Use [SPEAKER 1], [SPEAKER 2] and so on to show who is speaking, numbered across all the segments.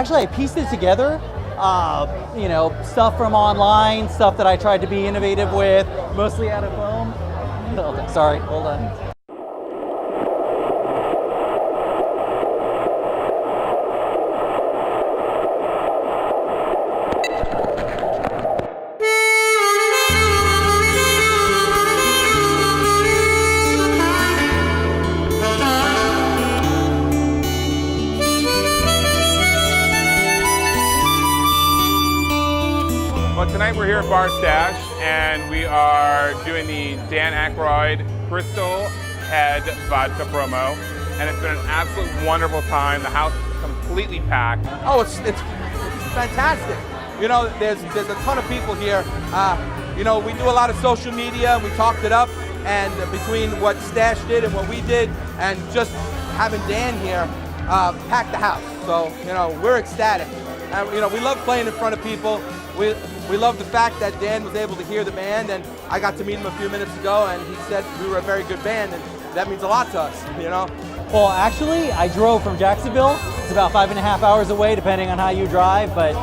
[SPEAKER 1] Actually, I pieced it together. You know, stuff from online, stuff that I tried to be innovative with, mostly out of foam. Sorry, hold on.
[SPEAKER 2] Well, tonight we're here at Bar Stash, and we are doing the Dan Aykroyd Crystal Head Vodka promo, and it's been an absolute wonderful time. The house is completely packed.
[SPEAKER 3] Oh, it's fantastic. You know, there's a ton of people here. You know, we do a lot of social media, and we talked it up, and between what Stash did and what we did, and just having Dan here, packed the house. So, you know, we're ecstatic. And, you know, we love playing in front of people. We love the fact that Dan was able to hear the band, and I got to meet him a few minutes ago, and he said we were a very good band, and that means a lot to us, you know?
[SPEAKER 1] Well, actually, I drove from Jacksonville. It's about 5.5 hours away, depending on how you drive, but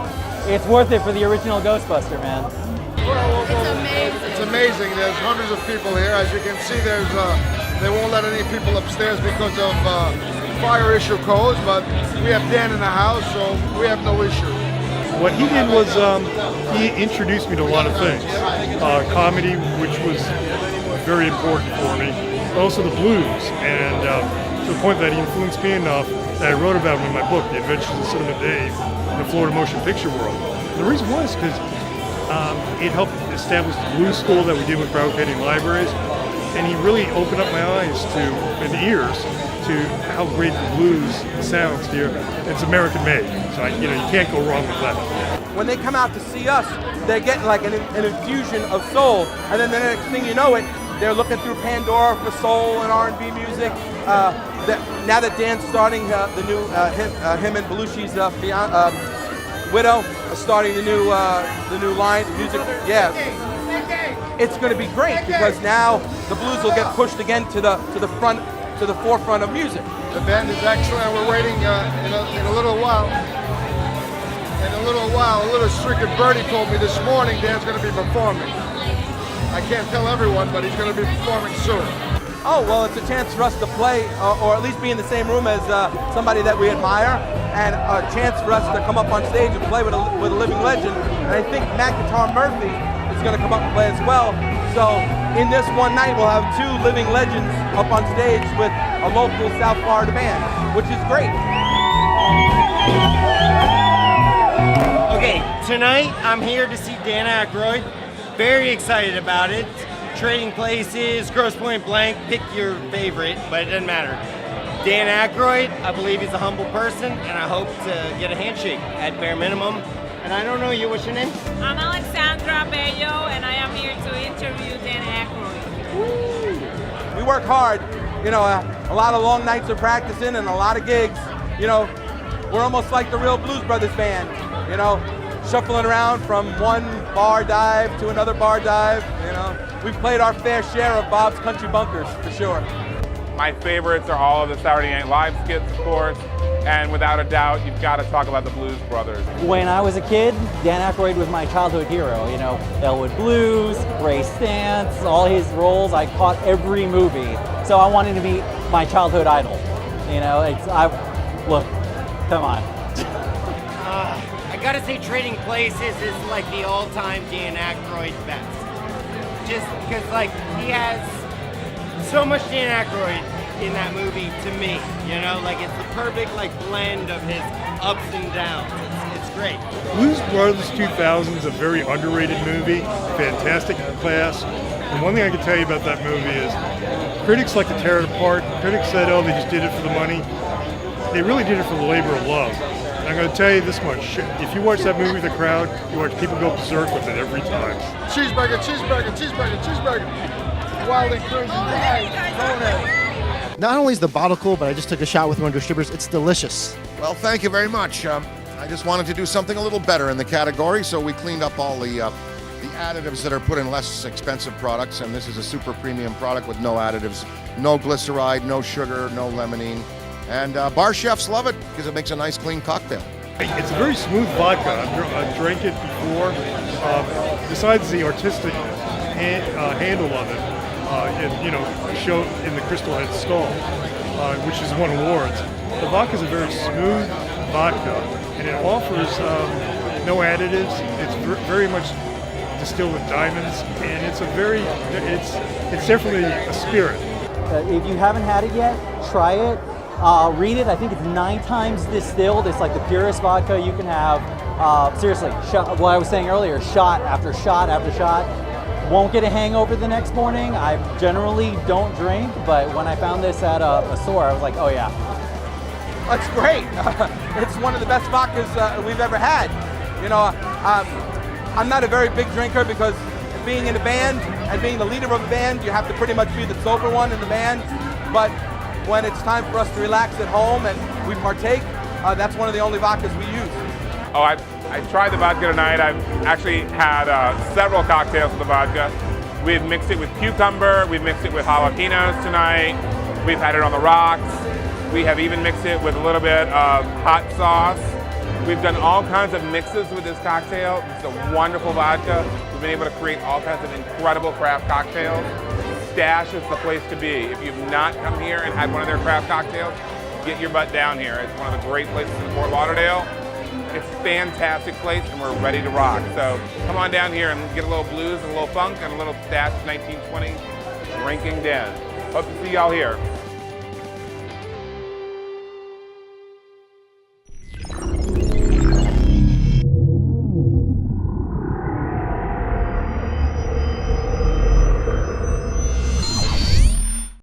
[SPEAKER 1] it's worth it for the original Ghostbuster, man.
[SPEAKER 4] It's amazing.
[SPEAKER 5] It's amazing. There's hundreds of people here. As you can see, they won't let any people upstairs because of fire issue codes, but we have Dan in the house, so we have no issue.
[SPEAKER 6] What he did was he introduced me to a lot of things. Comedy, which was very important for me, but also the blues, and to the point that he influenced me enough that I wrote about him in my book, The Adventures of Cinema Dave, in the Florida Motion Picture World. And the reason was because it helped establish the blues school that we did with Broward County Libraries, and he really opened up my eyes and ears to how great the blues sounds here. It's American made, so you can't go wrong with that.
[SPEAKER 3] When they come out to see us, they're getting like an infusion of soul, and then the next thing you know they're looking through Pandora for soul and R&B music. Now that Dan's starting the new, him and Belushi's widow are starting the new line music. Yeah, it's going to be great because now the blues will get pushed again to the front. To the forefront of music.
[SPEAKER 5] The band is excellent, and we're waiting in a little while. In a little stricken birdie told me this morning Dan's going to be performing. I can't tell everyone, but he's going to be performing soon.
[SPEAKER 3] Oh, well, it's a chance for us to play, or at least be in the same room as somebody that we admire, and a chance for us to come up on stage and play with a living legend. And I think Matt Guitar Murphy is going to come up and play as well. So in this one night, we'll have two living legends up on stage with a local South Florida band, which is great.
[SPEAKER 7] Okay, tonight I'm here to see Dan Aykroyd. Very excited about it. Trading Places, Grosse Pointe Blank, pick your favorite, but it doesn't matter. Dan Aykroyd, I believe he's a humble person, and I hope to get a handshake at bare minimum. And I don't know you, what's your name?
[SPEAKER 4] I'm Alexandra Bello, and I am here to interview Dan Aykroyd.
[SPEAKER 3] Woo. We work hard, you know, a lot of long nights of practicing and a lot of gigs. You know, we're almost like the real Blues Brothers band, you know, shuffling around from one bar dive to another bar dive, you know. We've played our fair share of Bob's Country Bunkers, for sure.
[SPEAKER 2] My favorites are all of the Saturday Night Live skits, of course, and without a doubt, you've got to talk about the Blues Brothers.
[SPEAKER 1] When I was a kid, Dan Aykroyd was my childhood hero. You know, Elwood Blues, Ray Stantz, all his roles. I caught every movie, so I wanted to be my childhood idol. You know, look, come on.
[SPEAKER 7] I gotta say Trading Places is like the all-time Dan Aykroyd best. Just because like he has so much Dan Aykroyd in that movie to me, you know, like it's the perfect like blend of his ups and downs. It's great.
[SPEAKER 6] Blues Brothers 2000 is a very underrated movie, fantastic class. And one thing I can tell you about that movie is critics like to tear it apart. Critics said, oh, they just did it for the money. They really did it for the labor of love. And I'm going to tell you this much. If you watch that movie with the crowd, you watch people go berserk with it every time.
[SPEAKER 5] Cheeseburger, cheeseburger, cheeseburger, cheeseburger. Wild and crazy ride.
[SPEAKER 8] Not only is the bottle cool, but I just took a shot with one of your distributors. It's delicious.
[SPEAKER 9] Well, thank you very much. I just wanted to do something a little better in the category, so we cleaned up all the additives that are put in less expensive products, and this is a super premium product with no additives, no glyceride, no sugar, no limonene. And bar chefs love it because it makes a nice clean cocktail.
[SPEAKER 6] It's a very smooth vodka. I've drank it before. Besides the artistic handle of it, show in the Crystal Head stall, which has won awards. The vodka is a very smooth vodka, and it offers no additives. It's very much distilled with diamonds, and it's definitely a spirit.
[SPEAKER 1] If you haven't had it yet, try it. Read it. I think it's 9 times distilled. It's like the purest vodka you can have. Seriously, what I was saying earlier, shot after shot after shot. Won't get a hangover the next morning. I generally don't drink, but when I found this at a store, I was like, oh yeah.
[SPEAKER 3] That's great. It's one of the best vodkas we've ever had. I'm not a very big drinker because being in a band and being the leader of a band, you have to pretty much be the sober one in the band. But when it's time for us to relax at home and we partake, that's one of the only vodkas we use.
[SPEAKER 2] Oh, I tried the vodka tonight. I've actually had several cocktails with the vodka. We've mixed it with cucumber. We've mixed it with jalapenos tonight. We've had it on the rocks. We have even mixed it with a little bit of hot sauce. We've done all kinds of mixes with this cocktail. It's a wonderful vodka. We've been able to create all kinds of incredible craft cocktails. Stash is the place to be. If you've not come here and had one of their craft cocktails, get your butt down here. It's one of the great places in Fort Lauderdale. It's a fantastic place, and we're ready to rock. So come on down here and get a little blues and a little funk and a little Stash 1920 drinking den. Hope to see y'all here.